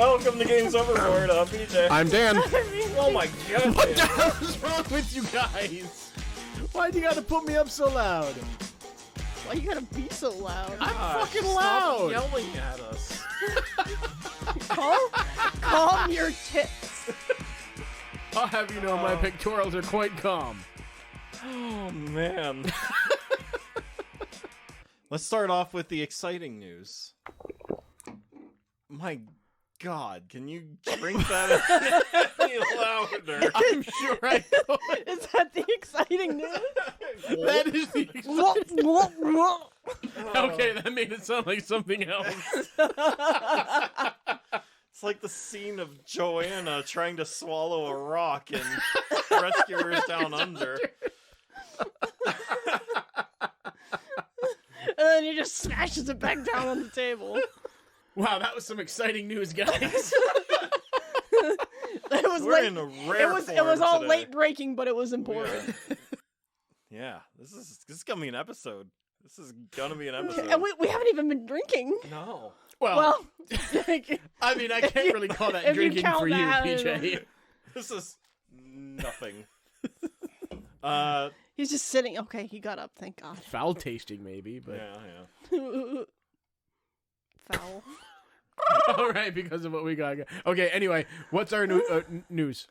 welcome to Games Overboard. I'm PJ. I'm Dan. Oh my god. What the hell is wrong with you guys? Why'd you gotta put me up so loud? Why you gotta be so loud? I'm fucking Stop loud. yelling at us. Calm your tits. I'll have you know my pectorals are quite calm. Oh man. Let's start off with the exciting news. My god, can you drink that any louder? I'm sure I could. Is that the exciting news? That is the exciting. Okay, that made it sound like something else. It's like the scene of Joanna trying to swallow a rock in Rescuers Down Under. And then he just smashes it back down on the table. Wow, that was some exciting news, guys. It was We're late. in a rare It was all today. late breaking, but it was important. Yeah, this is gonna be an episode. This is gonna be an episode. And we haven't even been drinking. No. Well, I mean, I can't really call that if you drinking count for you, that, PJ. This is nothing. he's just sitting. Okay, he got up. Thank God. Foul tasting, maybe, but Yeah. Foul. all right, because of what we got. Okay, anyway, what's our news?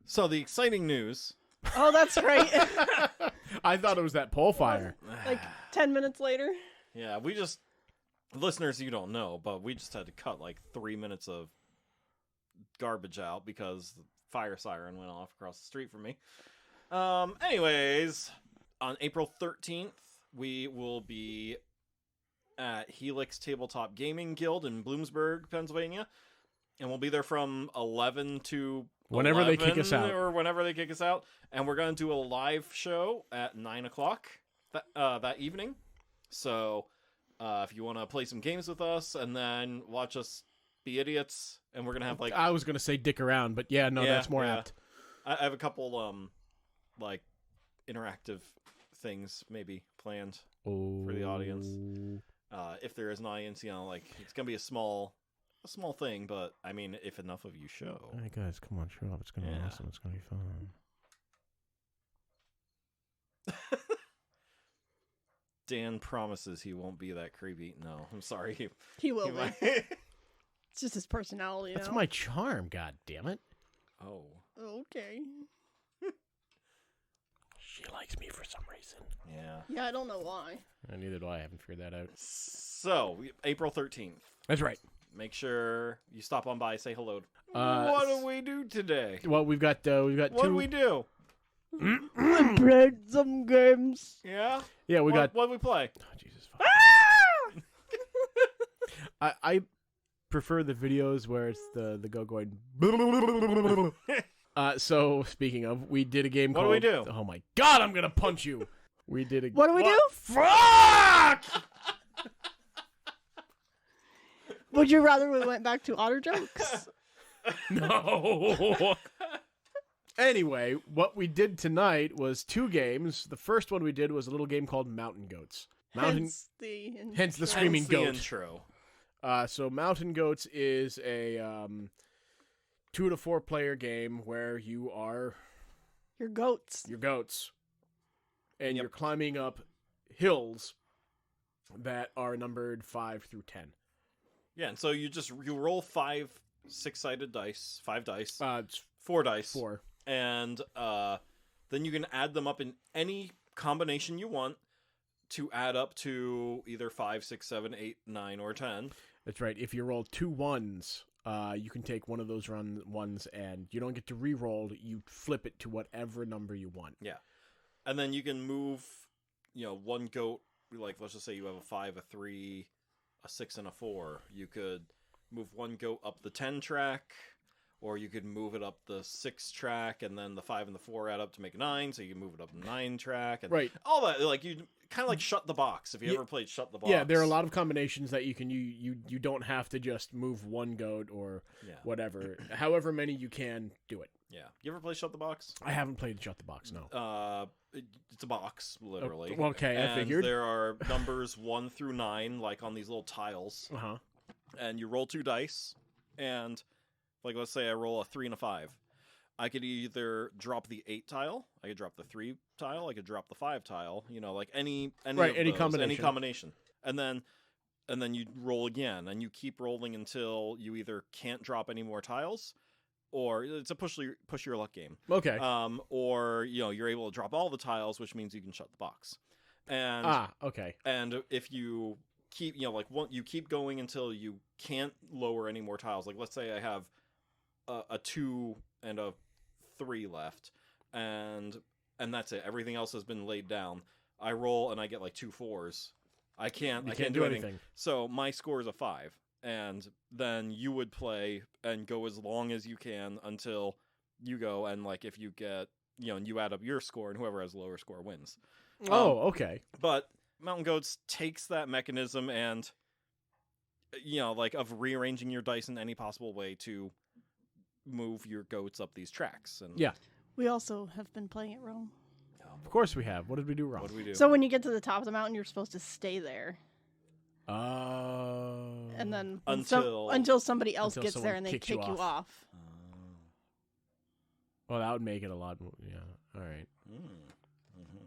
So the exciting news. Oh, that's right. I thought it was that pole fire. Like 10 minutes later. Yeah, we just listeners, you don't know, but we just had to cut like 3 minutes of garbage out because the fire siren went off across the street from me. Anyways, on April 13th, we will be at Helix Tabletop Gaming Guild in Bloomsburg, Pennsylvania. And we'll be there from 11 to Whenever they kick us 11, out. or whenever they kick us out. And we're going to do a live show at 9 o'clock that evening. So if you want to play some games with us and then watch us be idiots, and we're going to have like... I was going to say dick around, but yeah, no, that's more apt. I have a couple like interactive things maybe planned for the audience. If there is an audience, like it's gonna be a small thing, but I mean, if enough of you show. Hey guys, come on, show up. It's gonna be awesome. It's gonna be fun. Dan promises he won't be that creepy. No, I'm sorry. He will He be. might- It's just his personality. That's now. my charm. God damn it! Oh. Okay. She likes me for some reason. Yeah. Yeah, I don't know why. Neither do I. haven't figured that out. So April 13th. That's right. Make sure you stop on by, say hello. Uh, What do we do today? Well, we've got What two. do we do? We played some games. Yeah. Yeah, we got. What do we play? Oh, Jesus. I prefer the videos where it's the go going. So speaking of, we did a game What called. do we do? Oh my God! I'm gonna punch you. We did a. What do we do? Fuck! Would you rather we went back to otter jokes? No. Anyway, what we did tonight was two games. The first one we did was a little game called Mountain Goats. Hence Hence the screaming Hence the goat. intro. So Mountain Goats is a 2 to 4 player game where you are Your goats. your goats, and you're climbing up hills that are numbered 5 through 10. Yeah, and so you roll 5 6-sided dice, 5 dice, It's 4 dice, 4. and then you can add them up in any combination you want to add up to either 5, 6, 7, 8, 9, or 10. That's right. If you roll 2 1s, you can take one of those ones, and you don't get to re-roll. You flip it to whatever number you want. Yeah, and then you can move, one goat. Like, let's just say you have a 5, a 3, a 6, and a 4. You could move one goat up the 10 track, or you could move it up the 6 track, and then the 5 and the 4 add up to make a 9, so you can move it up the 9 track, and Right. all that. Like, you kind of like Shut the Box, if you ever played Shut the Box. Yeah, there are a lot of combinations that you can you don't have to just move one goat or whatever. However many you can do it. Yeah. You ever play Shut the Box? I haven't played Shut the Box, no. It's a box, literally. Okay, and I figured. there are numbers 1 through 9, like on these little tiles. Uh-huh. And you roll 2 dice, and like let's say I roll a 3 and a 5. I could either drop the 8 tile, I could drop the 3 tile, I could drop the 5 tile, like any combination. And then you roll again, and you keep rolling until you either can't drop any more tiles, or it's a push your luck game. Okay. Or you're able to drop all the tiles, which means you can shut the box. And okay. And if you keep you keep going until you can't lower any more tiles. Like let's say I have a 2 and a 3 left, and that's it. Everything else has been laid down. I roll and I get like 2 4s. I can't do anything. So my score is a 5, and then you would play and go as long as you can until you go, and like if you get and you add up your score, and whoever has the lower score wins. Okay. But Mountain Goats takes that mechanism and of rearranging your dice in any possible way to move your goats up these tracks. And yeah, we also have been playing it wrong. Of course we have. What did we do wrong? What did we do? So when you get to the top of the mountain, you're supposed to stay there. And then until somebody else gets there and they kick you off. Well, that would make it a lot more. Yeah. All right.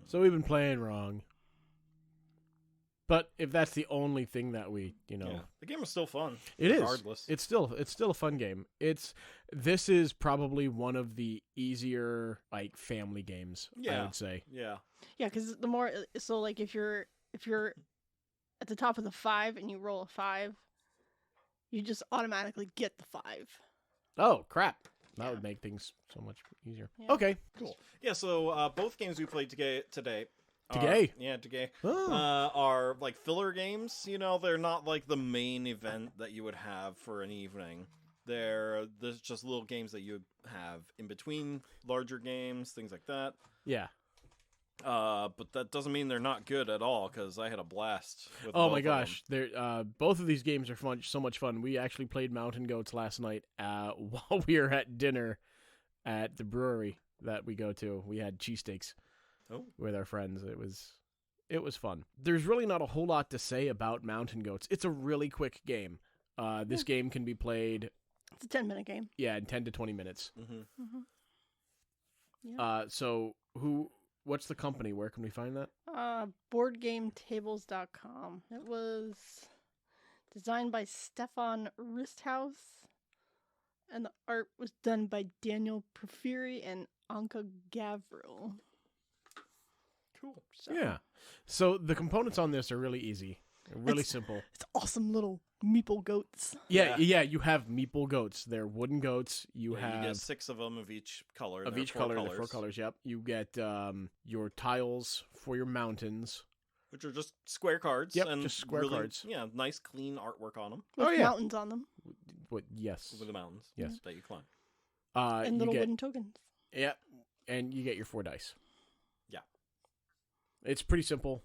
So we've been playing wrong. But if that's the only thing that we, the game is still fun. It regardless. Is. It's still a fun game. This is probably one of the easier like family games. I would say. Yeah. Yeah, because if you're at the top of the 5 and you roll a 5, you just automatically get the 5. Oh crap! That would make things so much easier. Yeah. Okay. Cool. Yeah. So both games we played today. Today? Are like filler games. They're not like the main event that you would have for an evening. There's just little games that you have in between larger games, things like that. Yeah. But that doesn't mean they're not good at all, because I had a blast with Oh my gosh. Both of these games are fun, so much fun. We actually played Mountain Goats last night while we were at dinner at the brewery that we go to. We had cheesesteaks. With our friends. It was fun. There's really not a whole lot to say about Mountain Goats. It's a really quick game. This game can be played... It's a 10-minute game. Yeah, in 10 to 20 minutes. Mm-hmm. Yeah. So what's the company? Where can we find that? BoardGameTables.com. It was designed by Stefan Risthaus, and the art was done by Daniel Porphyry and Anka Gavril. Cool. Yeah. So the components on this are really easy. Really simple. It's awesome little meeple goats. Yeah. You have meeple goats. They're wooden goats. You get 6 of them of each color. Of each color. The 4 colors, yep. You get your tiles for your mountains. Which are just square cards. Yep, just square cards. Yeah, nice clean artwork on them. With mountains on them. Yes. With the mountains. Yes. That you climb. And little wooden tokens. Yeah. And you get your 4 dice. Yeah. It's pretty simple.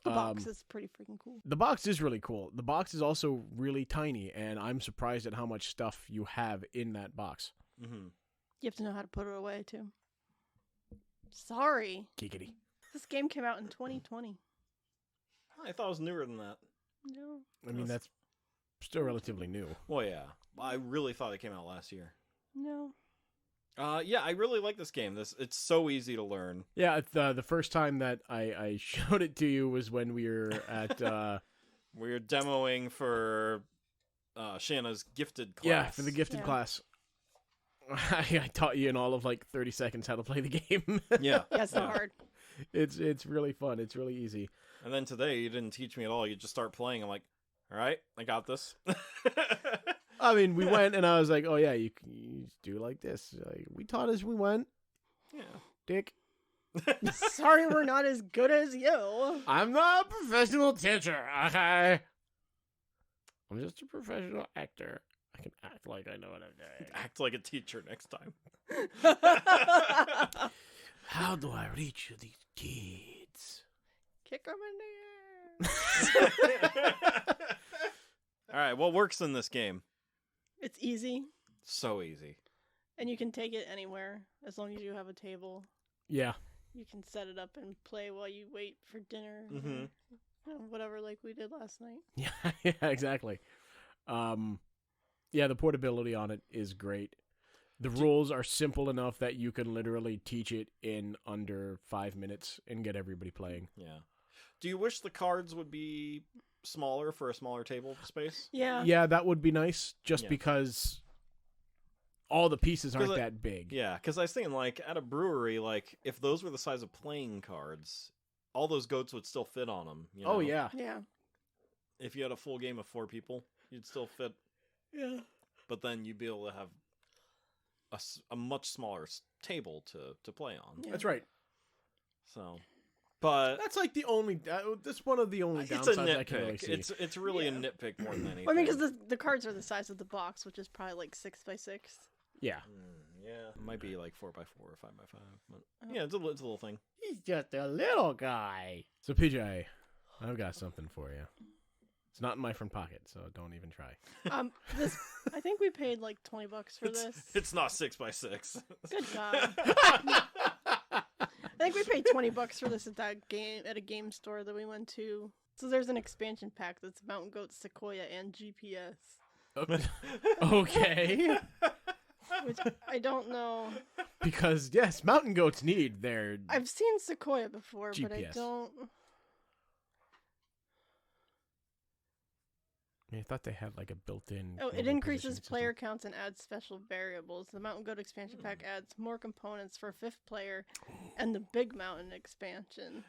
The box is pretty freaking cool. The box is really cool. The box is also really tiny, and I'm surprised at how much stuff you have in that box. Mm-hmm. You have to know how to put it away, too. Sorry. Giggity. This game came out in 2020. I thought it was newer than that. No. I mean, that's still relatively new. Well, yeah. I really thought it came out last year. No. Yeah, I really like this game. It's so easy to learn. Yeah, the first time that I showed it to you was when we were at... we were demoing for Shanna's gifted class. Yeah, for the gifted class. I taught you in all of like 30 seconds how to play the game. Yeah. Yeah, it's not hard. It's really fun. It's really easy. And then today, you didn't teach me at all. You just start playing. I'm like, all right, I got this. I mean, we went, and I was like, oh, yeah, you do like this. Like, we taught as we went. Yeah. Dick. Sorry we're not as good as you. I'm not a professional teacher, okay? I'm just a professional actor. I can act like I know what I'm doing. Act like a teacher next time. How do I reach these kids? Kick them in the air. All right, what works in this game? It's easy. So easy. And you can take it anywhere as long as you have a table. Yeah. You can set it up and play while you wait for dinner. Mm-hmm. Or whatever, like we did last night. Yeah, exactly. Yeah, the portability on it is great. The rules are simple enough that you can literally teach it in under 5 minutes and get everybody playing. Yeah. Do you wish the cards would be smaller for a smaller table space? Yeah. Yeah, that would be nice, just Yeah. because all the pieces aren't 'Cause that big. Yeah, because I was thinking, like, at a brewery, like, if those were the size of playing cards, all those goats would still fit on them. You know? Oh, yeah. Yeah. If you had a full game of 4 people, you'd still fit. Yeah. But then you'd be able to have a much smaller table to play on. Yeah. That's right. So, but That's like the only. That's one of the only it's a downsides I can really nitpick. see. It's really Yeah. a nitpick more than anything. Well, I mean, because the cards are the size of the box, which is probably like 6x6. Yeah. Yeah, it might be like 4x4 or 5x5, but Oh. yeah, it's a little thing. He's just a little guy. So, PJ, I've got something for you. It's not in my front pocket, so don't even try. This I think we paid like $20 for this. It's not 6x6. Good God. I think we paid $20 for this at a game store that we went to. So there's an expansion pack that's Mountain Goat, Sequoia, and GPS. Okay. Which I don't know. Because, yes, mountain goats need their... I've seen Sequoia before, but I GPS. don't. I thought they had like a built-in... Oh, it global increases positioning player system. counts and adds special variables. The Mountain Goat expansion pack adds more components for 5th player and the Big Mountain expansion.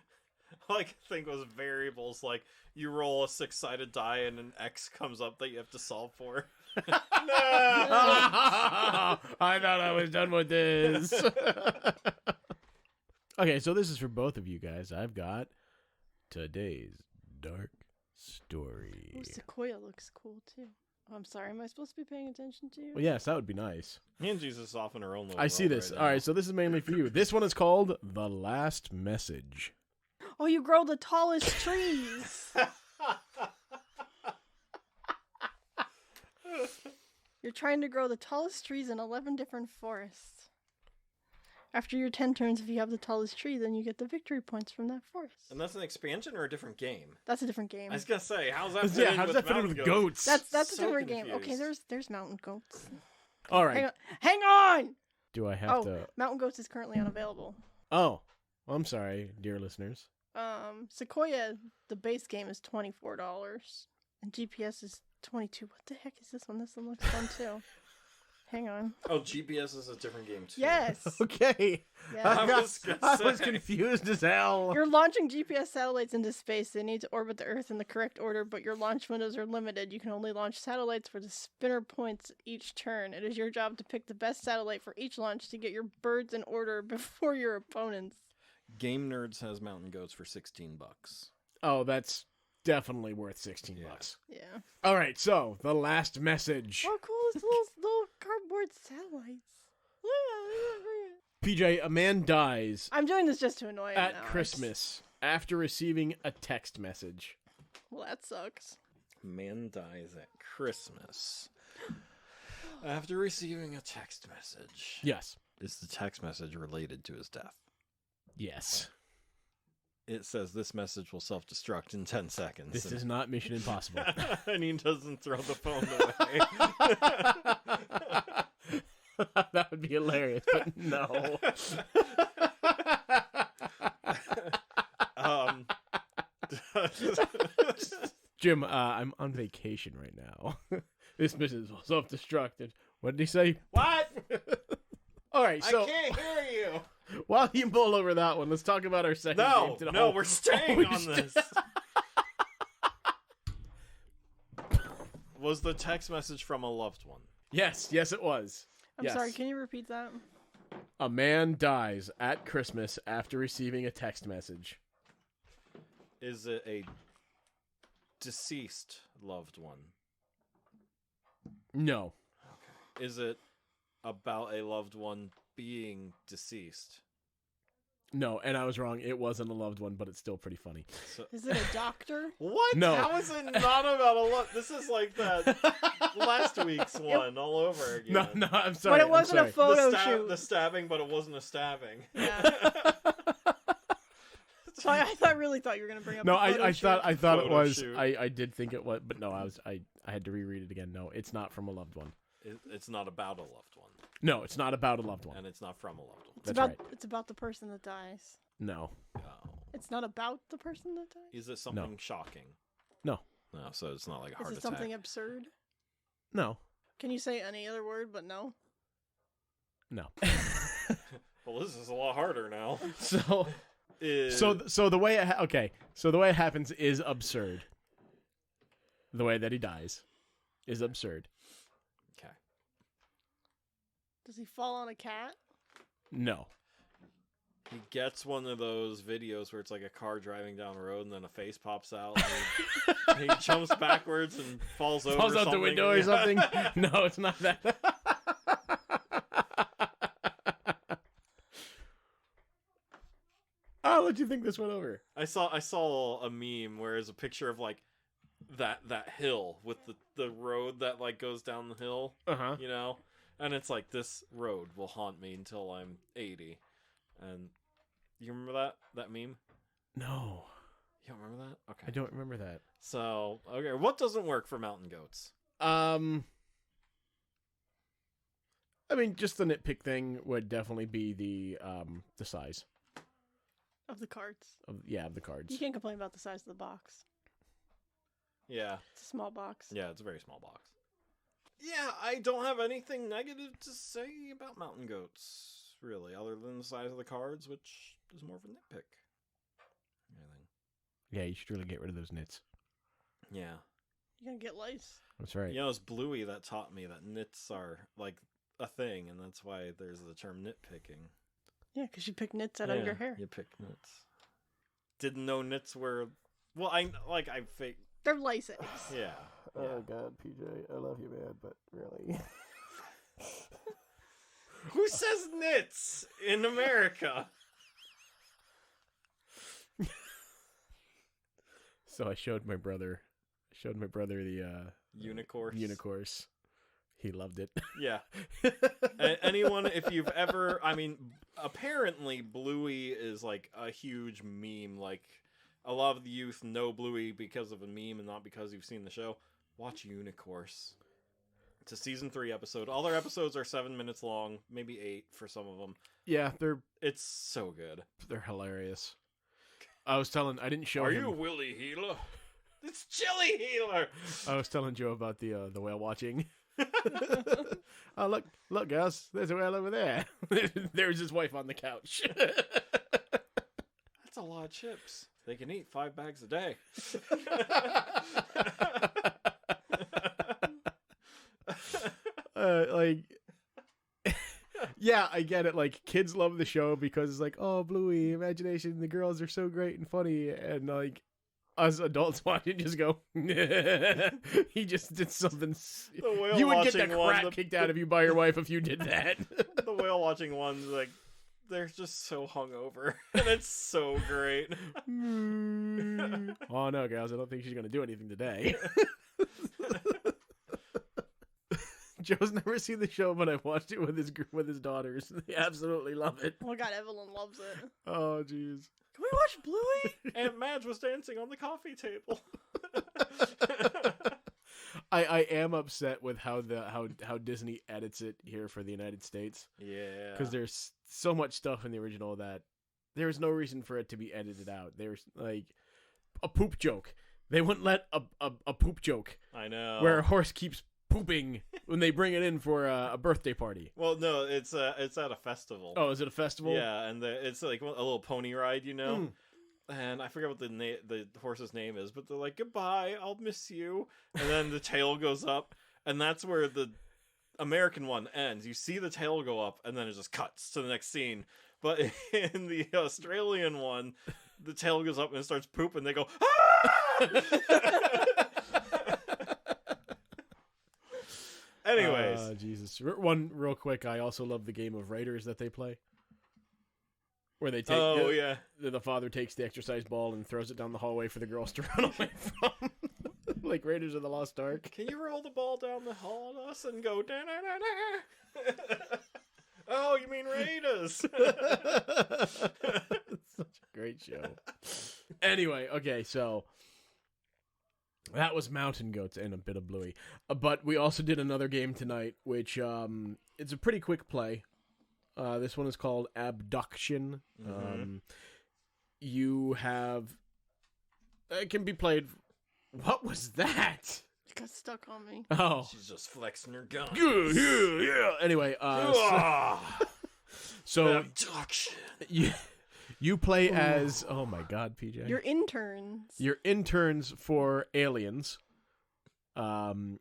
Like, I think it was variables, like, you roll a 6-sided die and an X comes up that you have to solve for. No! I thought I was done with this. Okay, so this is for both of you guys. I've got today's dark story. Oh, Sequoia looks cool too. Oh, I'm sorry. Am I supposed to be paying attention to you? Well, yes, that would be nice. Angie's is off in her own little I see world this. right All now. right, so this is mainly for you. This one is called The Last Message. Oh, you grow the tallest trees. You're trying to grow the tallest trees in 11 different forests. After your 10 turns, if you have the tallest tree, then you get the victory points from that forest. And that's an expansion or a different game? That's a different game. I was gonna say, how's that fit Yeah, in how does with that fit in Mountain with Goats? goats? That's a So different game. Okay, confused. there's mountain goats. All right. Hang on! Do I have Oh, to... mountain goats is currently unavailable. Oh, well, I'm sorry, dear listeners. Sequoia, the base game is $24, and GPS is $22. What the heck is this one? This one looks fun too. Hang on. Oh, GPS is a different game too. Yes. Okay. Yeah. I was confused as hell. You're launching GPS satellites into space. They need to orbit the Earth in the correct order, but your launch windows are limited. You can only launch satellites for the spinner points each turn. It is your job to pick the best satellite for each launch to get your birds in order before your opponents. Game Nerds has Mountain Goats for $16. Oh, that's definitely worth $16. Yeah. All right, so The Last Message. Oh, cool. It's little cardboard satellites. PJ, a man dies I'm doing this just to annoy him at now. Christmas after receiving a text message. Well, that sucks. Man dies at Christmas after receiving a text message. Yes. Is the text message related to his death? Yes. It says this message will self-destruct in 10 seconds. This is not Mission Impossible. And he doesn't throw the phone away. That would be hilarious, but no. Jim, I'm on vacation right now. This mission is self-destructed. What did he say? What? All right, so can't hear you. while you mull over that one, let's talk about our second game today. No, we're staying we on this. Was the text message from a loved one? Yes, it was. I'm Yes. sorry, can you repeat that? A man dies at Christmas after receiving a text message. Is it a deceased loved one? No. Is it about a loved one being deceased? No, and I was wrong. It wasn't a loved one, but it's still pretty funny. So, Is it a doctor? what? No. How is it not about a loved? This is like that last week's one all over again. No, I'm sorry. But it wasn't a I'm sorry. photo the shoot. The stabbing, but it wasn't a stabbing. Yeah. So I really thought you were gonna bring up. No, the photo I shoot. thought it Photo was. shoot. I did think it was, but no, I had to reread it again. No, it's not from a loved one. It's not about a loved one, No, it's not about a loved one. and it's not from a loved one. That's about right. it's about the person that dies. No, Oh. It's not about the person that dies. Is it something shocking? No. No, so it's not like a heart Is it attack. something absurd? no, Can you say any other word but no? no. Well, this is a lot harder now. So Is... so the way so the way it happens is absurd. The way that he dies is absurd. Okay. Does he fall on a cat? No. He gets one of those videos where it's like a car driving down the road and then a face pops out. And he jumps backwards and falls over. Falls out the something. window or something. No, it's not that. I'll let you think this one over. I saw a meme where there's a picture of like that hill with the road that like goes down the hill, Uh-huh. you know, and it's like this road will haunt me until I'm 80. And you remember that meme? No, You don't remember that? Okay. I don't remember that. So okay, what doesn't work for mountain goats? I mean, just the nitpick thing would definitely be the size Of the cards. of the cards. You can't complain about the size of the box. Yeah, It's a small box. yeah, it's a very small box. Yeah, I don't have anything negative to say about mountain goats, really, other than the size of the cards, which is more of a nitpick. I think. Yeah, you should really get rid of those nits. Yeah. You're gonna get lice. That's right. You know, it's Bluey that taught me that nits are like a thing, and that's why there's the term nitpicking. Yeah, because you pick nits out of your hair. You pick nits. Didn't know nits were. Well, I fake. They're lice eggs. Yeah. Oh God, PJ, I love you, man, but really. Who says nits in America? So I showed my brother the Unicorns. unicorns. He loved it. Yeah. Anyone, if you've ever, I mean, apparently Bluey is like a huge meme. Like, a lot of the youth know Bluey because of a meme and not because you've seen the show. Watch Unicorns. It's a season 3 episode. All their episodes are 7 minutes long, maybe 8 for some of them. Yeah, It's so good. they're hilarious. I didn't show Are him. you Willie Healer? It's Chili Healer! I was telling Joe about the whale watching. Oh look, guys, there's a whale over there. There's his wife on the couch. That's a lot of chips. They can eat 5 bags a day. Yeah, I get it. Like, kids love the show because it's like, oh, Bluey, imagination, the girls are so great and funny, and like us adults watching just go, he just did something. The whale You would get the watching one, crap kicked out of you by your wife if you did that. The whale watching ones, like, they're just so hungover, and it's so great. Oh no, guys, I don't think she's gonna do anything today. Joe's never seen the show, but I've watched it with his daughters. They absolutely love it. Oh my god, Evelyn loves it. Oh jeez. Can we watch Bluey? Aunt Madge was dancing on the coffee table. I am upset with how Disney edits it here for the United States. Yeah. Because there's so much stuff in the original that there's no reason for it to be edited out. There's like a poop joke. They wouldn't let a poop joke I know. where a horse keeps pooping when they bring it in for a birthday party. Well, no, it's at a festival. Oh, is it a festival? Yeah, and it's like a little pony ride, you know? And I forget what the horse's name is, but they're like, goodbye, I'll miss you. And then the tail goes up, and that's where the American one ends. You see the tail go up, and then it just cuts to the next scene. But in the Australian one, the tail goes up and it starts pooping. They go, ah! Anyways. Jesus. One real quick, I also love the game of Raiders that they play. Where they take the father takes the exercise ball and throws it down the hallway for the girls to run away from. Like Raiders of the Lost Ark. Can you roll the ball down the hall at us and go da-na-na-na? Oh, you mean Raiders? Such a great show. Anyway, okay, so that was Mountain Goats and a bit of Bluey. But we also did another game tonight, which it's a pretty quick play. This one is called Abducktion. Mm-hmm. You have... It can be played... What was that? It got stuck on me. Oh. She's just flexing her gun. Yeah. Anyway, so Abduction. you play as... Oh my god, PJ. Your interns. You're interns for aliens. And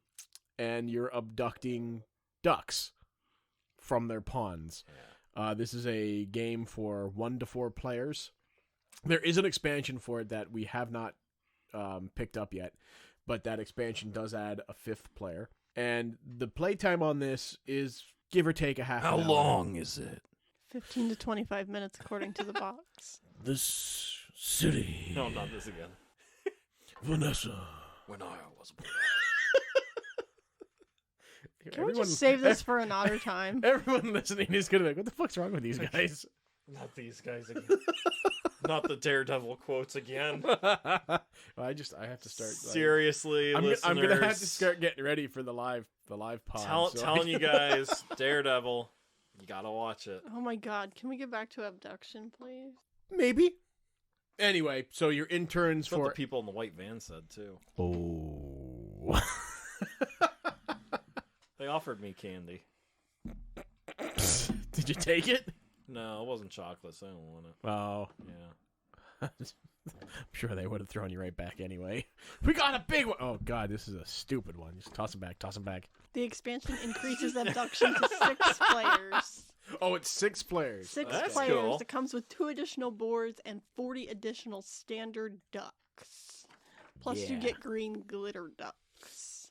you're abducting ducks from their ponds. Yeah. This is a game for 1 to 4 players. There is an expansion for it that we have not picked up yet, but that expansion does add a 5th player. And the playtime on this is give or take a half How an hour. long is it? 15 to 25 minutes according to the box. This city. No, not this again. Vanessa. When I was born. Can we just save this for another time? Everyone listening is going to be like, what the fuck's wrong with these guys? Not these guys again. Not the Daredevil quotes again. I have to start. Seriously, listeners. I'm gonna have to start getting ready for the live pod. Telling you guys, Daredevil, you gotta watch it. Oh my god, can we get back to Abduction, please? Maybe. Anyway, so your interns That's what for the people in the white van said too. Oh. They offered me candy. Did you take it? No, it wasn't chocolate, so I don't want it. Oh. Yeah. I'm sure they would have thrown you right back anyway. We got a big one. Oh god, this is a stupid one. Just toss him back. The expansion increases Abduction to 6 players. Oh, it's 6 players. 6 That's players. cool. It comes with 2 additional boards and 40 additional standard ducks. Plus you Yeah. get green glitter ducks.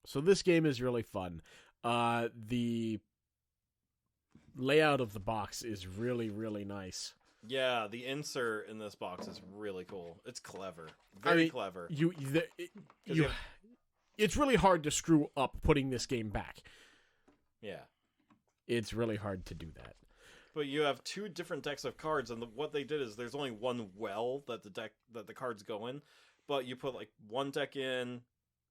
So this game is really fun. The layout of the box is really, really nice. Yeah, the insert in this box is really cool. It's clever. Very clever. It's really hard to screw up putting this game back. Yeah. It's really hard to do that. But you have 2 different decks of cards, and what they did is there's only one well that the cards go in, but you put like one deck in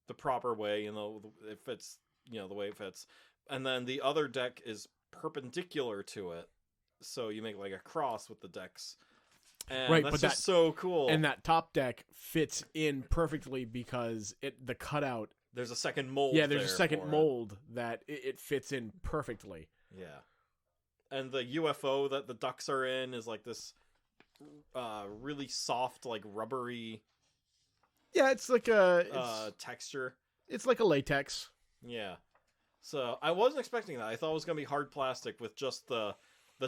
the proper way, it fits, the way it fits, and then the other deck is perpendicular to it, so you make like a cross with the decks, and right, that's but just so cool. And that top deck fits in perfectly because the cutout. There's a second mold. Yeah, there's a second for it. mold that it fits in perfectly. Yeah. And the UFO that the ducks are in is like this really soft, like rubbery Yeah, it's like texture. It's like a latex. Yeah. So I wasn't expecting that. I thought it was going to be hard plastic with just the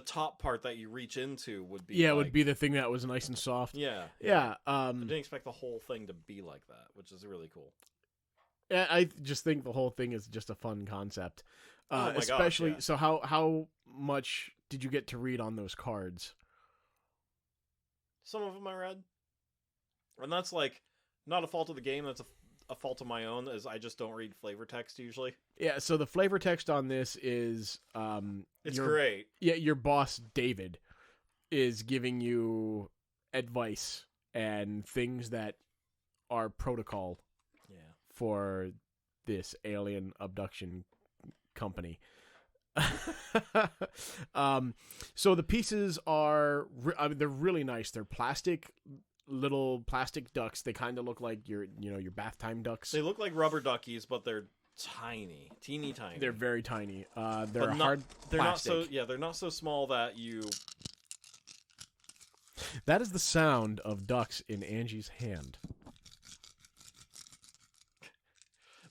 top part that you reach into would be would be the thing that was nice and soft. Yeah. Yeah. I didn't expect the whole thing to be like that, which is really cool. I just think the whole thing is just a fun concept. Oh my especially gosh, yeah. So how much did you get to read on those cards? Some of them I read. And that's like not a fault of the game, that's a fault of my own, as I just don't read flavor text usually. Yeah, so the flavor text on this is It's great. Yeah, your boss David is giving you advice and things that are protocol Yeah. for this alien abduction company. So the pieces are they're really nice. They're little plastic ducks. They kind of look like your bath time ducks. They look like rubber duckies, but they're tiny, teeny tiny. They're very tiny. They're But hard They're plastic. not so. Yeah, they're not so small that you. That is the sound of ducks in Angie's hand.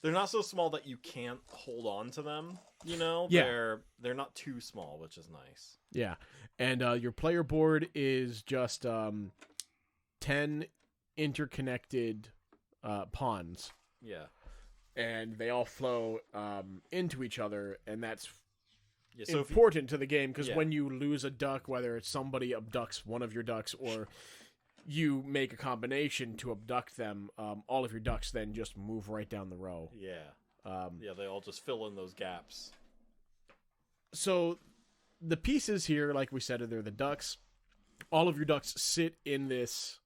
They're not so small that you can't hold on to them. Yeah. They're not too small, which is nice. Yeah, and your player board is just 10 interconnected ponds. Yeah. And they all flow into each other, and that's Yeah. So important to the game, because Yeah. when you lose a duck, whether it's somebody abducts one of your ducks or you make a combination to abduct them, all of your ducks then just move right down the row. Yeah. They all just fill in those gaps. So the pieces here, like we said, they're the ducks. all of your ducks sit in this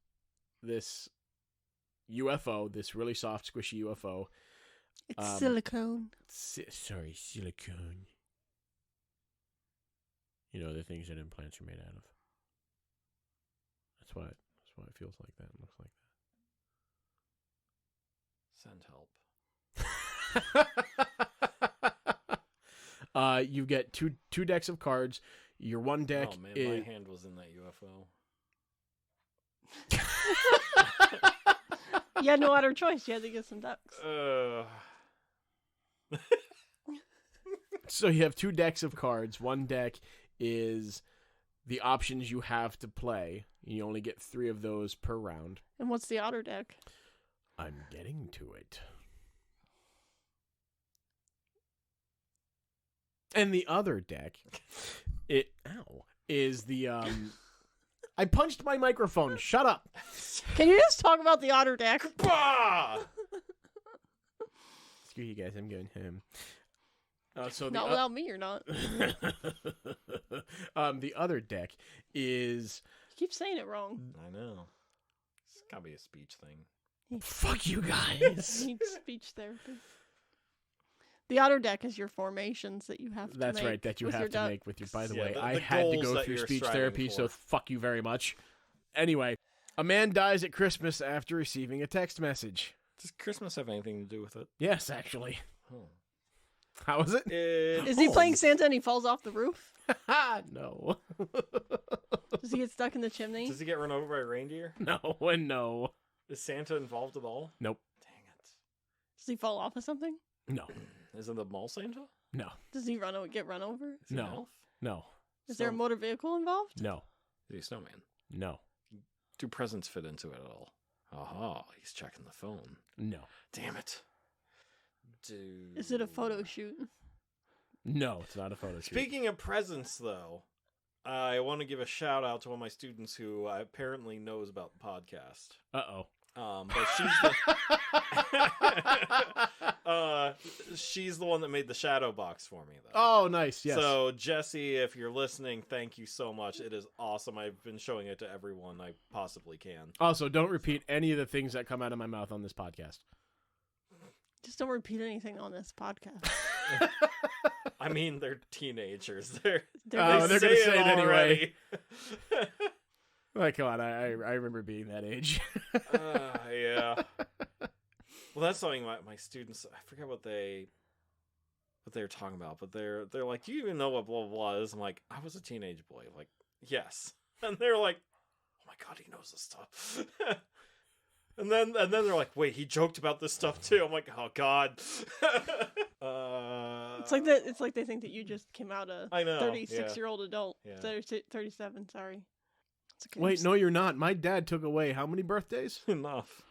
UFO, this really soft, squishy UFO. It's silicone. Silicone. You know, the things that implants are made out of. That's why it feels like that and looks like Send help. You get two decks of cards. Your one deck Oh man, is... my hand was in that UFO. You had no other choice. You had to get some ducks. So you have two decks of cards. One deck is the options you have to play. You only get 3 of those per round. And what's the otter deck? I'm getting to it. And the other deck, is the I punched my microphone. Shut up. Can you just talk about the otter deck? Bah! Screw you guys. I'm going home. So Not without me, you're not. The other deck is... You keep saying it wrong. I know. It's gotta be a speech thing. Fuck you guys. You need speech therapy. The otter deck is your formations that you have to That's make. right, that you with have your to duck. make with your... By the Yeah, way, the I had to goals go that through you're speech striving therapy, so for. fuck you very much. Anyway, a man dies at Christmas after receiving a text message. Does Christmas have anything to do with it? Yes, actually. Oh. How is it? Is he playing Santa and he falls off the roof? No. Does he get stuck in the chimney? Does he get run over by a reindeer? No and no. Is Santa involved at all? Nope. Dang it. Does he fall off of something? No. Is it the mall Santa? No. Does he get run over? Is he an No. elf? No. Is there a motor vehicle involved? No. Is he a snowman? No. Do presents fit into it at all? Aha, he's checking the phone. No. Damn it. Dude. Is it a photo shoot? No, it's not a photo shoot. Speaking of presents, though, I want to give a shout out to one of my students who apparently knows about the podcast. Uh-oh. But she's the one that made the shadow box for me, though. Oh, nice. Yes. So, Jesse, if you're listening, thank you so much. It is awesome. I've been showing it to everyone I possibly can. Also, don't repeat any of the things that come out of my mouth on this podcast. Just don't repeat anything on this podcast. I mean, they're teenagers. They're going to say it anyway. already. Like, come on, I remember being that age. Yeah. Well, that's something my students, I forget what they were talking about, but they're like, do you even know what blah blah blah is? I'm like, I was a teenage boy. I'm like, yes. And they're like, oh my god, he knows this stuff. and then they're like, wait, he joked about this stuff too. I'm like, oh god. It's like that. It's like they think that you just came out a I know, 36-year-old adult. Yeah. 37. Sorry. Wait, no, you're not. My dad took away how many birthdays? Enough.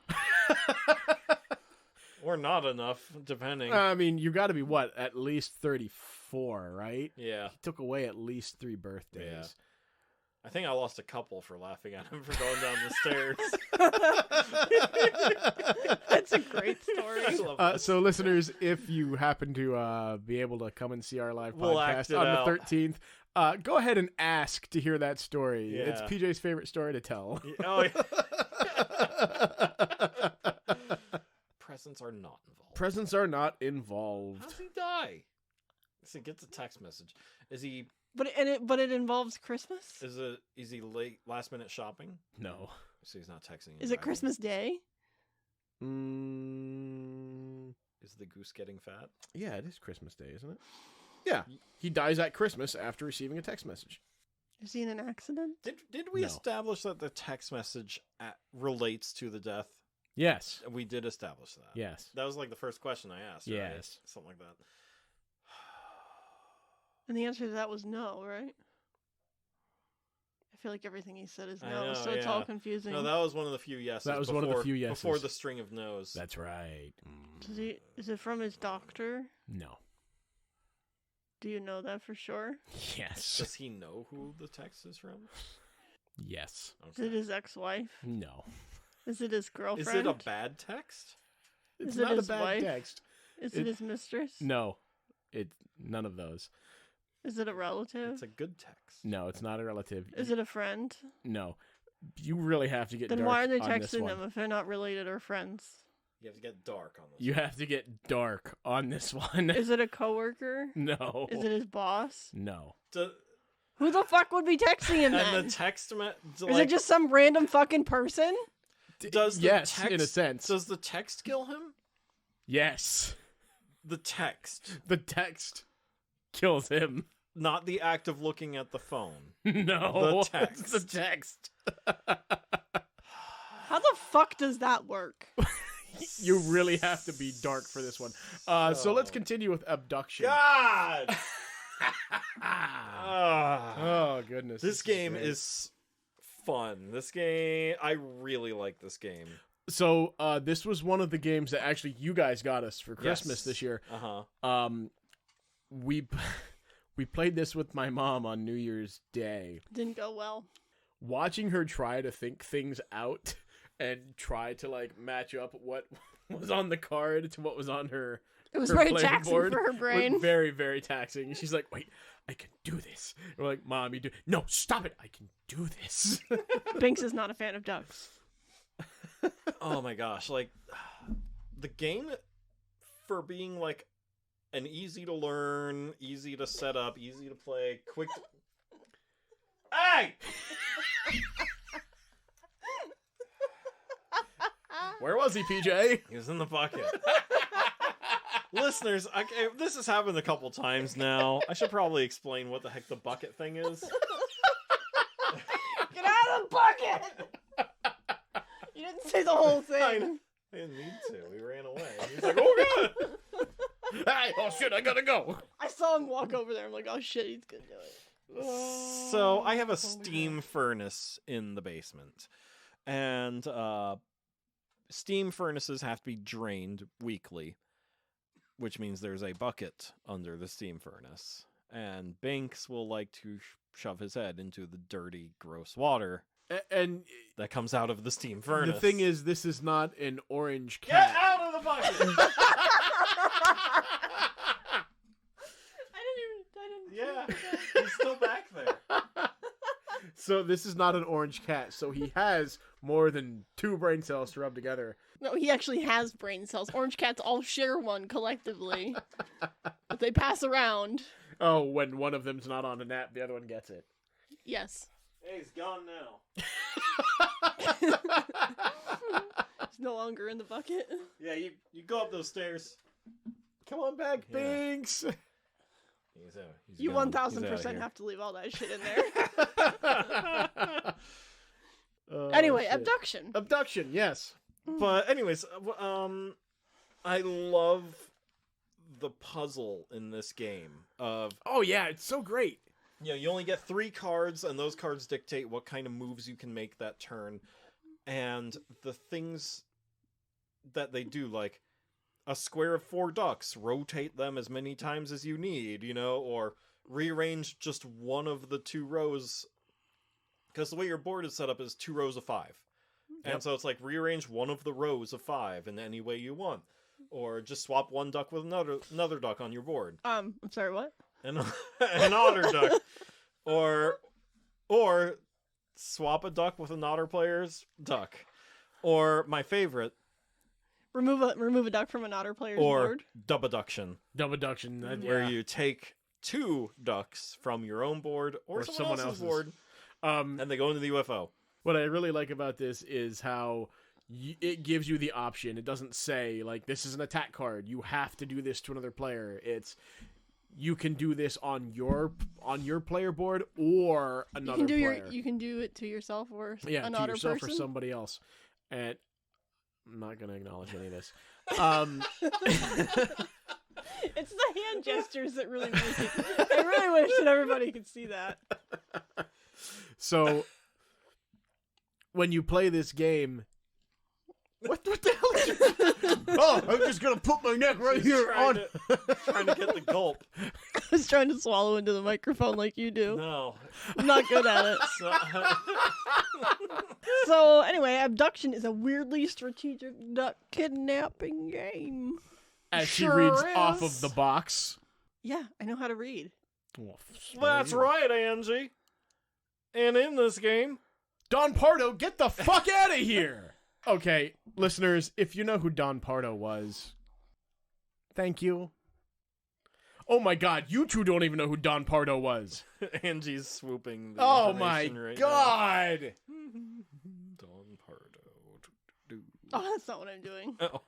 Or not enough, depending. I mean, you got to be, what, at least 34, right? Yeah. He took away at least 3 birthdays. Yeah. I think I lost a couple for laughing at him for going down the stairs. That's a great I story. love that. So, listeners, if you happen to be able to come and see our live We'll act podcast it on out. the 13th, go ahead and ask to hear that story. Yeah. It's PJ's favorite story to tell. Oh, yeah. Presents are not involved. Presents are not involved. How's he die? So he gets a text message. Is he But it involves Christmas. is he late last minute shopping? No. So he's not texting. and Is it driving. Christmas Day? Is the goose getting fat? Yeah, it is Christmas Day, isn't it? Yeah. He dies at Christmas after receiving a text message. Is he in an accident? Did we No. establish that the text message relates to the death? Yes. We did establish that. Yes. That was like the first question I asked. Right? Yes. Something like that. And the answer to that was no, right? I feel like everything he said is I no, know, so it's all yeah. confusing. No, that was one of the few yeses. That was one of the few yeses. Before the string of no's. That's right. Is it from his doctor? No. Do you know that for sure? Yes. Does he know who the text is from? Yes. Is it his ex-wife? No. Is it his Is girlfriend? it a bad text? It's Is it not a his bad wife? text. Is it his mistress? No. It's none of those. Is it a relative? It's a good text. No, it's not a relative. Is it a friend? No. You really have to get Then dark why are they on this texting one. them if they're not related or friends? You have to get dark on this. You have to get dark on this one. Is it a coworker? No. Is it his boss? No. Who the fuck would be texting him then? And the text... Is it just some random fucking person? Does the yes, text, in a sense. Does the text kill him? Yes. The text. The text kills him. Not the act of looking at the phone. No. The text. The text. How the fuck does that work? You really have to be dark for this one. So let's continue with Abducktion. God! Oh, goodness. This game great. is fun. This game... I really like this game. So this was one of the games that actually you guys got us for Christmas Yes. this year. Uh-huh. We played this with my mom on New Year's Day. Didn't go well. Watching her try to think things out and try to like match up what was on the card to what was on her. It was her very playing taxing board for her was brain. very, very taxing. She's like, "Wait, I can do this." And we're like, "Mom, you do no, stop it! I can do this." Binks is not a fan of ducks. Oh my gosh, like the game for being like an easy to learn, easy to set up, easy to play, quick to... Hey! Where was he, PJ? He was in the bucket. Listeners, this has happened a couple times now. I should probably explain what the heck the bucket thing is. Get out of the bucket! You didn't say the whole thing. I didn't need to. We ran away. He's like, oh god! Hey, oh shit, I gotta go. I saw him walk over there. I'm like, oh shit, he's gonna do it. So I have a steam furnace in the basement, and steam furnaces have to be drained weekly, which means there's a bucket under the steam furnace, and Banks will like to shove his head into the dirty, gross water And that comes out of the steam furnace. the thing is, this is not an orange Get cat. out of the bucket! I didn't. Yeah, he's still back there. So this is not an orange cat. So he has more than 2 brain cells to rub together. No, he actually has brain cells. Orange cats all share one collectively. But they pass around. Oh, when one of them's not on a nap, the other one gets it. Yes. Hey, he's gone now. He's no longer in the bucket. Yeah, you go up those stairs. Come on back, Yeah. Binks. He's out. He's You gone. 1000% He's outta here. have to leave all that shit in there. Anyway, shit. abduction. Abduction, yes. But anyways, I love the puzzle in this game of, Oh yeah, it's so great. you know, you only get 3 cards, and those cards dictate what kind of moves you can make that turn. And the things that they do, like a square of 4 ducks, rotate them as many times as you need, you know, or rearrange just one of the 2 rows. Because the way your board is set up is 2 rows of 5. Yep. And so it's like rearrange one of the rows of 5 in any way you want. Or just swap one duck with another duck on your board. I'm sorry, what? An otter duck. Or swap a duck with an otter player's duck. Or my favorite, Remove a duck from an otter player's or board. Abducktion, Abduction. where you take 2 ducks from your own board or someone else's board, and they go into the UFO. What I really like about this is how it gives you the option. It doesn't say, like, this is an attack card. You have to do this to another player. It's, you can do this on your player board or another player. You can do it to yourself or Yeah, another to yourself person. or somebody else. And I'm not going to acknowledge any of this. It's the hand gestures that really make it. I really wish that everybody could see that. So, when you play this game... What the hell is you... Oh, I'm just going to put my neck right here on... Trying to get the gulp. I was trying to swallow into the microphone like you do. No. I'm not good at it. So anyway, Abduction is a weirdly strategic duck kidnapping game. As she Sure reads is. off of the box. Yeah, I know how to read. Well, That's right, Angie. And in this game, Don Pardo, get the fuck out of here! Okay, listeners, if you know who Don Pardo was, thank you. Oh my god, you two don't even know who Don Pardo was. Angie's swooping. The Oh my information right god! now. Don Pardo. Oh, that's not what I'm doing. Oh.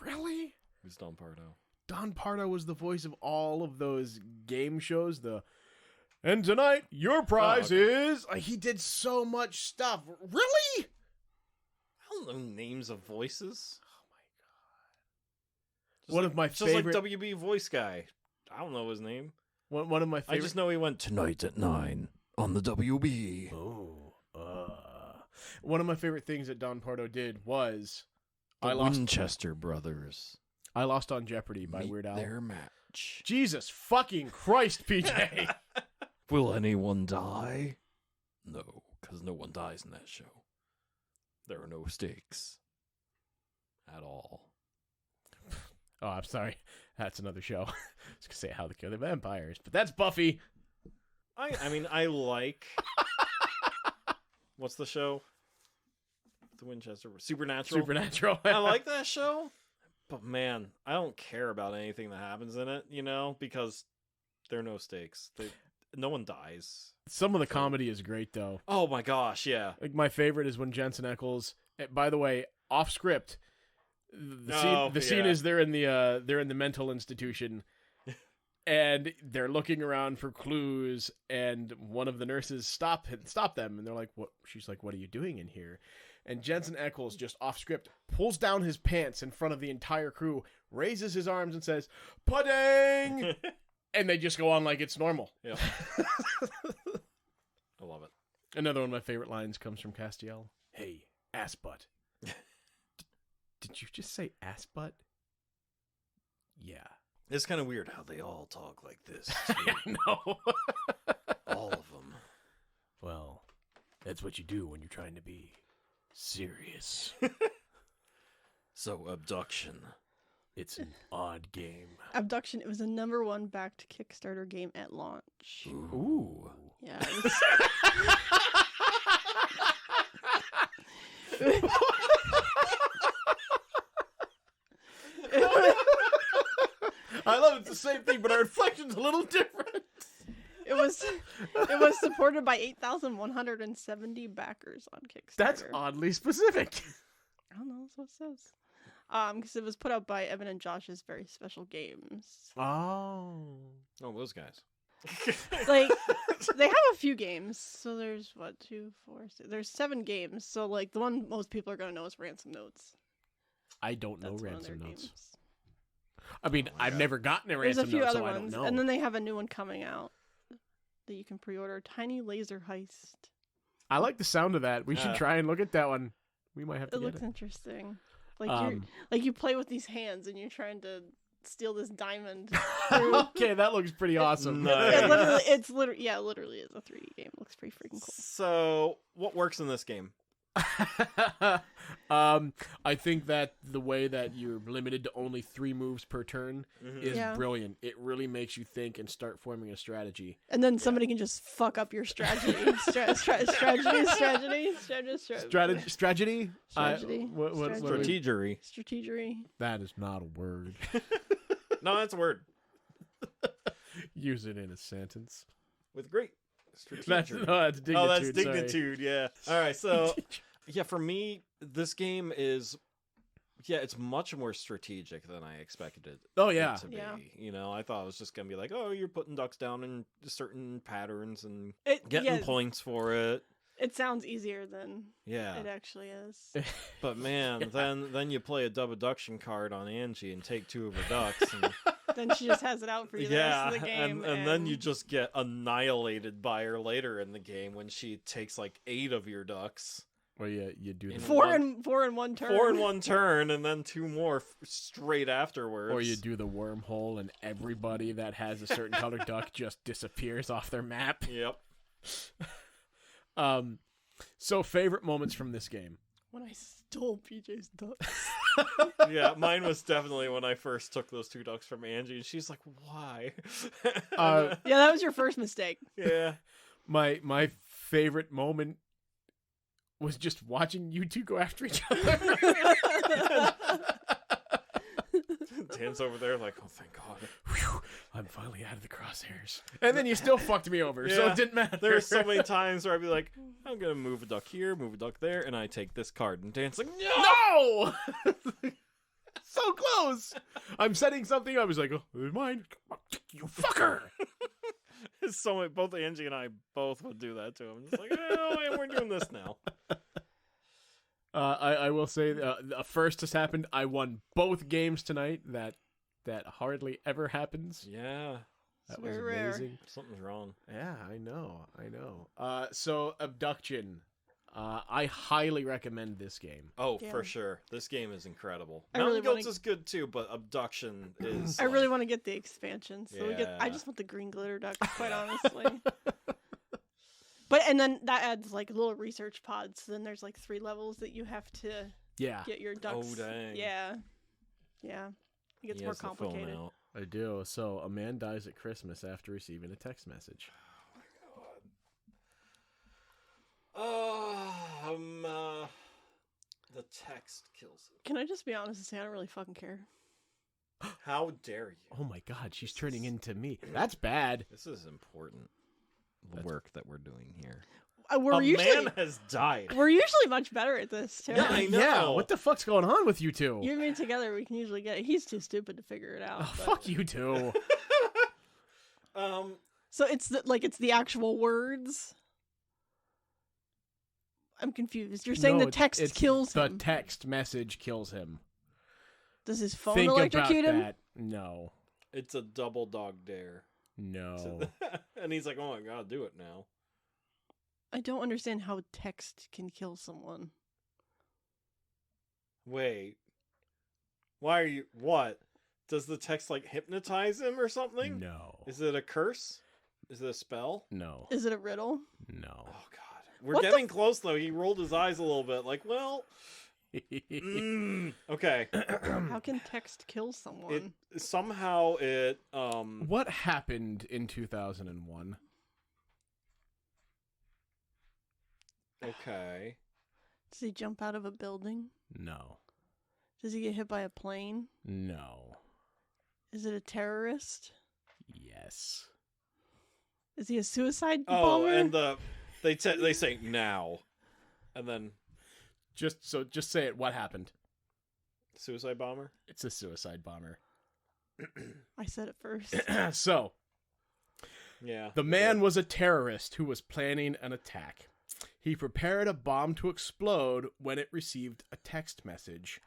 Really? Who's Don Pardo? Don Pardo was the voice of all of those game shows. And tonight, your prize is... He did so much stuff. Really? I don't know names of voices. One of my favorite... Just like WB voice guy. I don't know his name. One of my favorite... I just know he went tonight at 9 on the WB. Oh. One of my favorite things that Don Pardo did was... The Winchester Brothers. I Lost on Jeopardy by Meet Weird Al. Their match. Jesus fucking Christ, PJ! Will anyone die? No, because no one dies in that show. There are no stakes. At all. Oh, I'm sorry. That's another show. I was going to say How to Kill the Vampires, but that's Buffy. I mean, I like... What's the show? The Winchester... Supernatural. I like that show, but man, I don't care about anything that happens in it, you know, because there are no stakes. No one dies. Some of the comedy is great, though. Oh my gosh, yeah. Like, my favorite is when Jensen Ackles... By the way, off script... The scene is they're in the mental institution, and they're looking around for clues, and one of the nurses stop them, and they're like, "What?" She's like, "What are you doing in here?" And Jensen Ackles, just off script, pulls down his pants in front of the entire crew, raises his arms, and says, "Pudding!" And they just go on like it's normal. Yeah, I love it. Another one of my favorite lines comes from Castiel. "Hey, ass butt." Did you just say ass butt? Yeah. It's kind of weird how they all talk like this. No. All of them. Well, that's what you do when you're trying to be serious. So, Abducktion. It's an odd game. Abducktion, it was the #1 backed Kickstarter game at launch. Ooh. Yeah. I love it's the same thing, but our inflection's a little different. It was supported by 8,170 backers on Kickstarter. That's oddly specific. I don't know, that's what it says. Because it was put out by Evan and Josh's Very Special Games. Oh, those guys. Like, they have a few games. So there's, 2, 4, 6. There's 7 games. So, like, the one most people are going to know is Ransom Notes. I don't know That's Ransom Notes. Games. I mean, I've never gotten a There's Ransom a few Note, other so I ones. don't know. And then they have a new one coming out that you can pre-order. Tiny Laser Heist. I like the sound of that. We should try and look at that one. We might have to It get looks it. interesting. Like you play with these hands and you're trying to steal this diamond. Okay, that looks pretty awesome. Nice. It literally is a 3D game. It looks pretty freaking cool. So, what works in this game? I think that the way that you're limited to only 3 moves per turn is brilliant. It really makes you think and start forming a strategy. And then somebody can just fuck up your strategy. Strategy. Strategery. That is not a word. No, that's a word. Use it in a sentence. With great strategery. That's dignitude. Oh, that's dignitude, yeah. All right, so, yeah, for me, this game is, it's much more strategic than I expected it to be. Yeah. You know, I thought it was just going to be like, oh, you're putting ducks down in certain patterns and It getting points for it. It sounds easier than it actually is. But man, then you play a Abducktion card on Angie and take 2 of her ducks. And, then she just has it out for you the rest of the game. And then you just get annihilated by her later in the game when she takes like 8 of your ducks. Well, you do four in one turn. 4 in one turn, and then 2 more straight afterwards. Or you do the wormhole, and everybody that has a certain colored duck just disappears off their map. Yep. So favorite moments from this game. When I stole PJ's ducks. Yeah, mine was definitely when I first took those 2 ducks from Angie, and she's like, "Why?" Uh, Yeah, that was your first mistake. Yeah. My favorite moment was just watching you two go after each other. Dan's over there like, "Oh, thank God." Whew, I'm finally out of the crosshairs. And then you still fucked me over, so Yeah. it didn't matter. There were so many times where I'd be like, "I'm gonna move a duck here, move a duck there," and I take this card, and Dan's like, "No!" No! So close! I'm setting something up. I was like, oh, it's mine. You fucker! It's so many, both Angie and I both would do that to him. It's like, "Oh, man, we're doing this now." I will say, first has happened. I won both games tonight. That hardly ever happens. Yeah, That It's was very rare. amazing. something's wrong. Yeah, I know. So Abducktion. I highly recommend this game. Oh, Yeah. for sure. This game is incredible. I Mountain really Goats wanna- is good too, but Abducktion is. I really want to get the expansion, so we get. I Yeah. just want the green glitter duck, quite honestly. But and then that adds like little research pods. So then there's like 3 levels that you have to Yeah, get your ducks. Oh, dang. Yeah, yeah. It gets He more has the phone complicated. out. I do. So a man dies at Christmas after receiving a text message. The text kills him. Can I just be honest and say I don't really fucking care? How dare you? Oh my God, she's turning into me. That's bad. This is important. The work that we're doing here. We're a usually man has died. we're usually much better at this too. Yeah, I know. Yeah, what the fuck's going on with you two? You and me together, we can usually get it. He's too stupid to figure it out. Oh, but- fuck you two. So it's it's the actual words. I'm confused. You're saying No, the text it's kills the him. text message kills him. Does his phone Think electrocute about him? that. No. It's a double dog dare. No. And he's like, "Oh my God, do it now." I don't understand how text can kill someone. Wait. Why are you... What? Does the text, like, hypnotize him or something? No. Is it a curse? Is it a spell? No. Is it a riddle? No. Oh, God. We're What the getting close, though. He rolled his eyes a little bit. Like, well... Okay. How can text kill someone? Somehow it... What happened in 2001? Okay. Does he jump out of a building? No. Does he get hit by a plane? No. Is it a terrorist? Yes. Is he a suicide Oh, bomber? and they say now. And then Just say it. What happened? suicide bomber? It's a suicide bomber. I said it first. So, Yeah. the man was a terrorist who was planning an attack. He prepared a bomb to explode when it received a text message.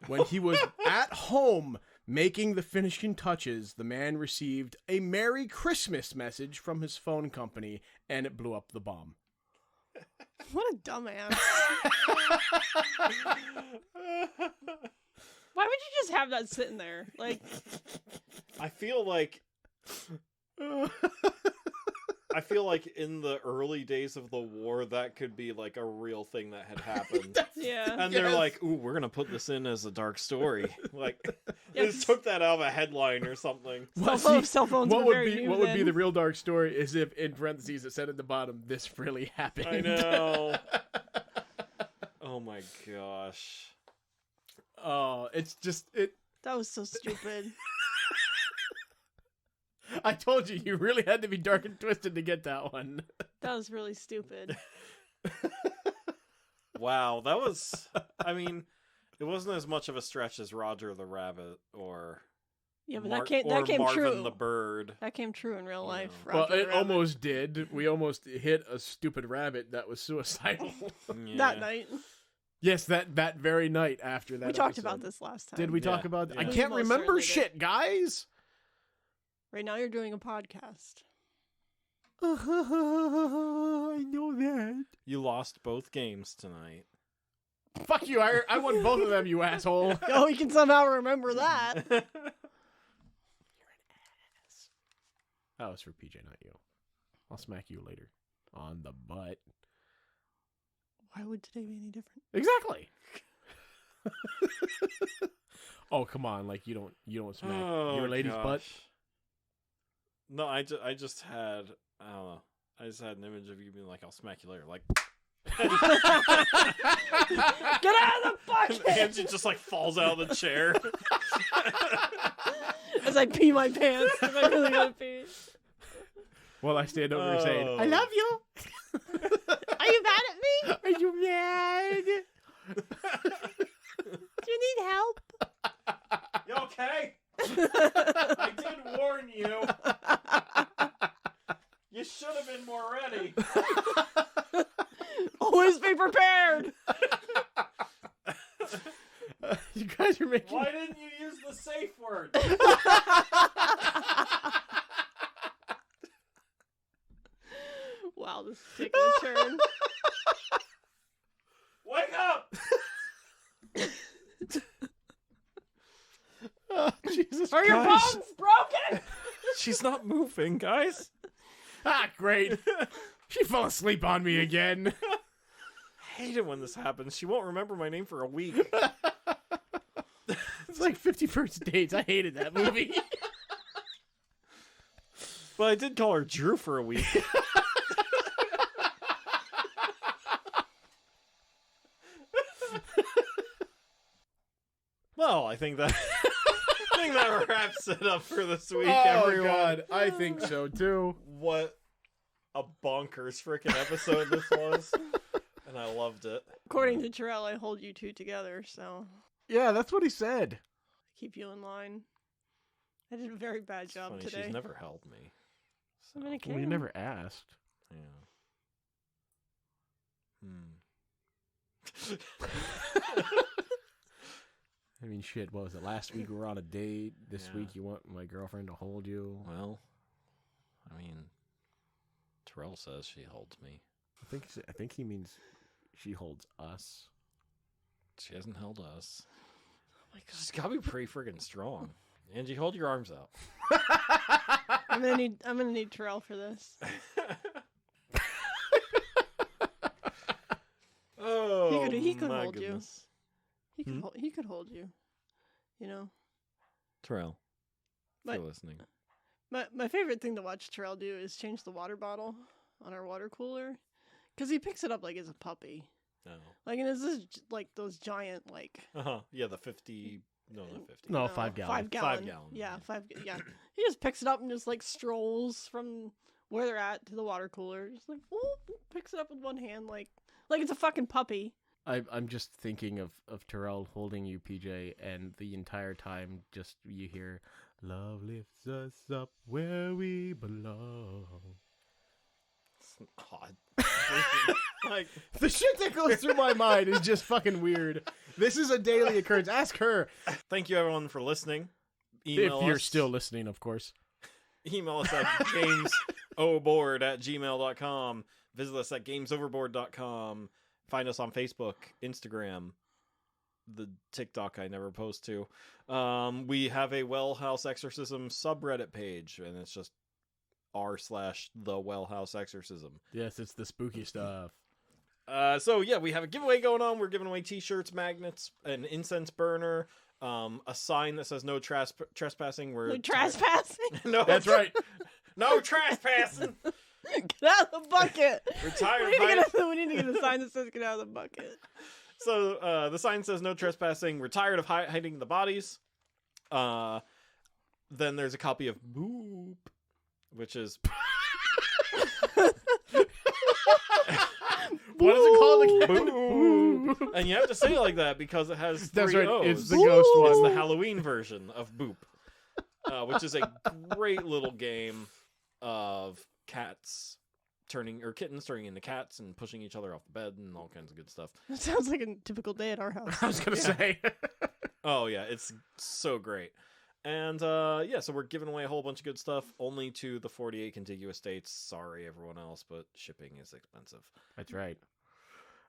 When he was at home making the finishing touches, the man received a Merry Christmas message from his phone company, and it blew up the bomb. What a dumbass. Why would you just have that sitting there? Like, I feel like in the early days of the war that could be like a real thing that had happened. yeah. And they're Yes. like, "Ooh, we're gonna put this in as a dark story." Like, Yeah, just took that out of a headline or something. Well, Cell phones what were would very be new what would be then. the real dark story is if in parentheses it said at the bottom, "This really happened." I know. Oh my gosh. Oh, it's just it. That was so stupid. I told you, you really had to be dark and twisted to get that one. That was really stupid. Wow, that was. I mean, it wasn't as much of a stretch as Roger the Rabbit or Yeah, but Mar- that came or Marvin true. the Bird. That came true in real You life. know. Well, Roger the it Rabbit. almost did. We almost hit a stupid rabbit that was suicidal. Yeah. That night. Yes, that very night after that. We talked episode. about this last time. Did we talk Yeah, about? I yeah. can't We most remember certainly did. shit, guys. Right now you're doing a podcast. I know that. You lost both games tonight. Fuck you! I won both of them, you asshole. Oh, you can somehow remember that. That was for PJ, not you. I'll smack you later on the butt. Why would today be any different? Exactly. Oh, come on! Like you don't smack Oh, your lady's butt. gosh. No, I just had, I don't know. I just had an image of you being like, I'll smack you later. Like, Get out of the bucket! Angie just like falls out of the chair. As I pee my pants. If I really gotta pee. Well, I stand over and saying, Oh. "I love you." Are you mad at me? Are you mad? Do you need help? You okay? I did warn you. You should have been more ready. Always be prepared. You guys are making. Why didn't you use the safe word? Wow, this is taking a turn. Wake up! Oh, Jesus Are your Christ. bones broken? She's not moving, guys. Ah, great. She fell asleep on me again. I hate it when this happens. She won't remember my name for a week. It's like 50 First Dates. I hated that movie. But I did call her Drew for a week. Well, I think that wraps it up for this week, everyone. God, I think so too. What a bonkers freaking episode this was. And I loved it. According to Terrell, I hold you two together, so Yeah, that's what he said. keep you in line. I did a very bad It's job funny, today. she's never held me. I mean, I Well, you can. never asked. Yeah. I mean, shit, what was it? Last week we were on a date. This Yeah. week you want my girlfriend to hold you. Well, I mean, Terrell says she holds me. I think he means she holds us. She hasn't held us. Oh my She's god. got to be pretty friggin' strong. Angie, hold your arms out. I'm gonna need Terrell for this. Oh, He could my hold you. goodness. He could hold you. You know. Terrell, if My you're listening. my favorite thing to watch Terrell do is change the water bottle on our water cooler, because he picks it up like it's a puppy. No. Like, and it's just like those giant like. Yeah, the 50. No, not 50. No, you know, 5 gallon. 5 gallon. 5 gallon, Yeah, yeah. 5. Yeah. He just picks it up and just like strolls from where they're at to the water cooler. Just like whoop, picks it up with one hand, like it's a fucking puppy. I'm just thinking of Terrell holding you, PJ, and the entire time just you hear, "Love lifts us up where we belong." It's odd. Like, The shit that goes through my mind is just fucking weird. This is a daily occurrence. Ask her. thank you, everyone, for listening. If Email you're us. still listening, of course. Email us at gamesoverboard@gmail.com. Visit us at gamesoverboard.com. Find us on Facebook, Instagram, the TikTok I never post to. We have a Well House Exorcism subreddit page, and it's just r/the Well House Exorcism. Yes, it's the spooky stuff. So yeah, we have a giveaway going on. We're giving away t-shirts, magnets, an incense burner, a sign that says no trespassing. We're No trespassing. no, That's right. no trespassing. Get out of the bucket. We're tired We of need, hiding. we need to get a sign that says "Get out of the bucket." So the sign says no trespassing. We're tired of hiding the bodies. Then there's a copy of Boop, which is What is it called again? Boop. And you have to say it like that because it has 3 That's right. O's. It's the ghost It's one. the Halloween version of Boop, which is a great little game of kittens turning into cats and pushing each other off the bed and all kinds of good stuff. That sounds like a typical day at our house. I was gonna say. Oh yeah, it's so great. And yeah, so we're giving away a whole bunch of good stuff only to the 48 contiguous states. Sorry everyone else, but shipping is expensive. That's right.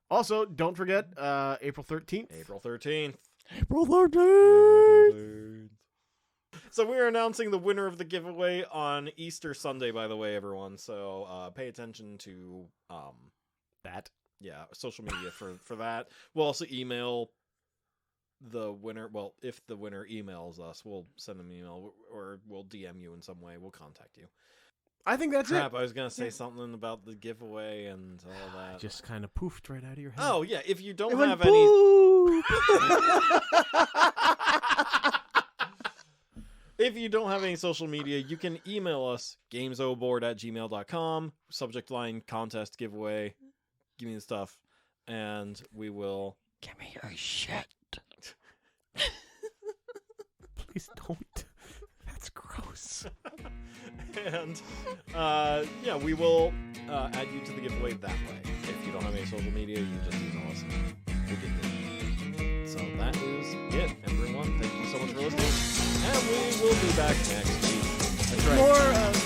Also, don't forget April 13th. April 13th. April 13th. So we're announcing the winner of the giveaway on Easter Sunday, by the way, everyone. So pay attention to That. social media for that. We'll also email the winner, well, if the winner emails us, we'll send them an email or we'll DM you in some way. We'll contact you. I think that's Crap, it. I was going to say something about the giveaway and all that. Just kind of poofed right out of your head. Oh, yeah. If you don't It went have any... boop. If you don't have any social media, you can email us, gamesoboard@gmail.com, subject line, contest, giveaway, give me the stuff, and we will... Give me your shit. Please don't. That's gross. And, yeah, we will add you to the giveaway that way. If you don't have any social media, you just email us and we'll get you. So that is it, everyone. Thank you so much for listening. And we will be back next week. That's right. More of